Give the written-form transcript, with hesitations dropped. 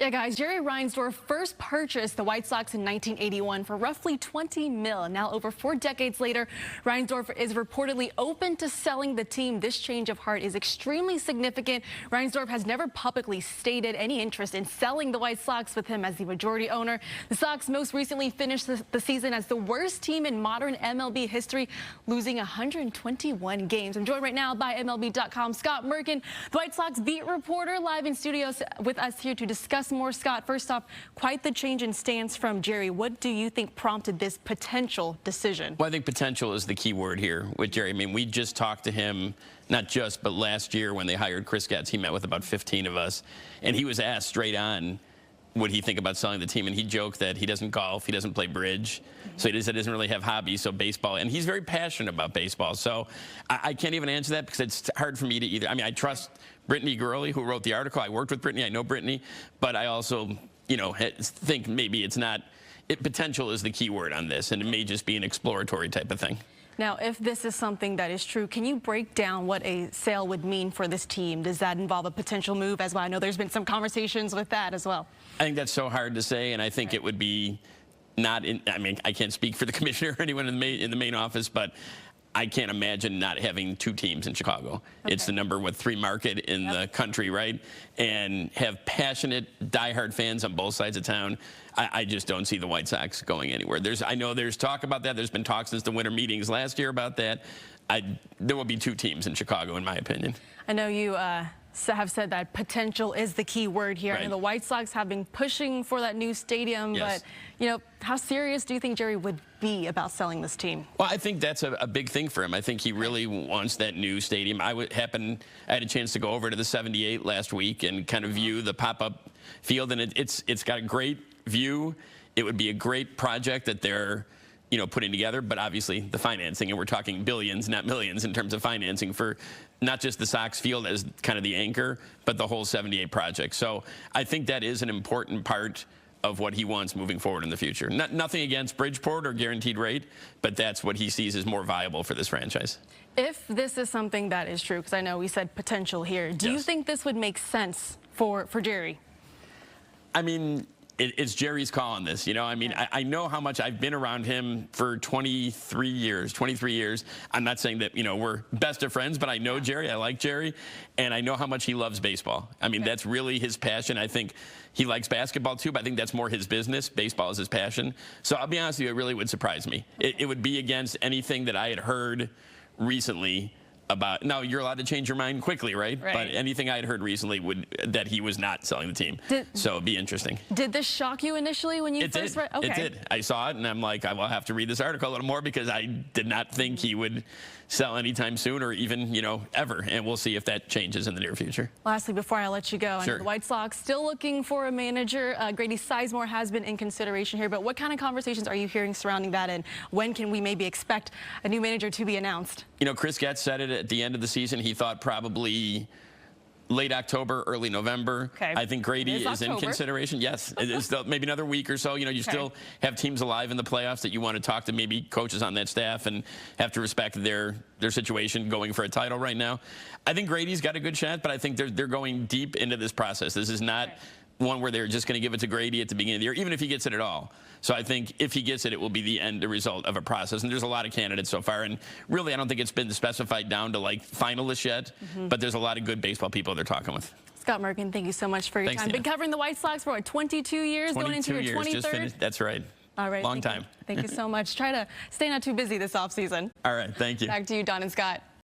Yeah, guys, Jerry Reinsdorf first purchased the White Sox in 1981 for roughly $20 million. Now, over 4 decades later, Reinsdorf is reportedly open to selling the team. This change of heart is extremely significant. Reinsdorf has never publicly stated any interest in selling the White Sox, with him as the majority owner. The Sox most recently finished the season as the worst team in modern MLB history, losing 121 games. I'm joined right now by MLB.com's Scott Merkin, the White Sox beat reporter, live in studios with us here to discuss more. Scott, first off, quite the change in stance from Jerry. What do you think prompted this potential decision? Well, I think potential is the key word here with Jerry. I mean, we just talked to him, not just, but last year when they hired Chris Getz, he met with about 15 of us, and he was asked straight on, what he think about selling the team, and he joked that he doesn't golf, he doesn't play bridge, so he doesn't really have hobbies, so baseball, and he's very passionate about baseball, so I can't even answer that because it's hard for me to either. I mean, I trust Brittany Gurley, who wrote the article. I worked with Brittany, I know Brittany, but I also, you know, think maybe it's not, potential is the key word on this, and it may just be an exploratory type of thing. Now, if this is something that is true, can you break down what a sale would mean for this team? Does that involve a potential move as well? I know there's been some conversations with that as well. I think that's so hard to say, and I think it would be not in, I mean, I can't speak for the commissioner or anyone in the main office, but I can't imagine not having 2 teams in Chicago. Okay. It's the number 3 market in the country, right? And have passionate, diehard fans on both sides of town. I just don't see the White Sox going anywhere. I know there's talk about that. There's been talk since the winter meetings last year about that. There will be 2 teams in Chicago, in my opinion. I know you have said that potential is the key word here. Right. And the White Sox have been pushing for that new stadium, yes. But, you know, how serious do you think Jerry would be about selling this team? Well, I think that's a big thing for him. I think he really wants that new stadium. I had a chance to go over to the 78 last week and kind of view the pop-up field, and it's got a great view. It would be a great project that they're, you know, putting together, but obviously the financing, and we're talking billions, not millions, in terms of financing for not just the Sox field as kind of the anchor, but the whole 78 project. So I think that is an important part of what he wants moving forward in the future. Nothing against Bridgeport or guaranteed rate, but that's what he sees as more viable for this franchise. If this is something that is true, because I know we said potential here, do you think this would make sense for Jerry? I mean, it's Jerry's call on this, you know. I mean, I know how much I've been around him for 23 years. I'm not saying that, you know, we're best of friends, but I know Jerry, I like Jerry, and I know how much he loves baseball. I mean, that's really his passion. I think he likes basketball too, but I think that's more his business. Baseball is his passion. So I'll be honest with you, it really would surprise me. It would be against anything that I had heard recently about. Now, you're allowed to change your mind quickly, right? But anything I had heard recently that he was not selling the team. So it'd be interesting. Did this shock you initially when you first read? Okay. It did. I saw it, and I'm like, I will have to read this article a little more because I did not think he would sell anytime soon or even, you know, ever. And we'll see if that changes in the near future. Lastly, before I let you go, sure. The White Sox still looking for a manager. Grady Sizemore has been in consideration here, but what kind of conversations are you hearing surrounding that, and when can we maybe expect a new manager to be announced? You know, Chris Getz said it at the end of the season. He thought probably late October, early November. Okay. I think Grady is in consideration. Yes, it's still maybe another week or so. You know, you still have teams alive in the playoffs that you want to talk to, maybe coaches on that staff, and have to respect their situation going for a title right now. I think Grady's got a good shot, but I think they're going deep into this process. This is not one where they're just going to give it to Grady at the beginning of the year, even if he gets it at all. So I think if he gets it, it will be the end result of a process. And there's a lot of candidates so far. And really, I don't think it's been specified down to like finalists yet. But there's a lot of good baseball people they're talking with. Scott Merkin, thank you so much for your time. Been covering the White Sox for what, 22 years, going into your 23rd? Just finished. That's right. All right. Long time. Thank you so much. Try to stay not too busy this offseason. All right. Thank you. Back to you, Don and Scott.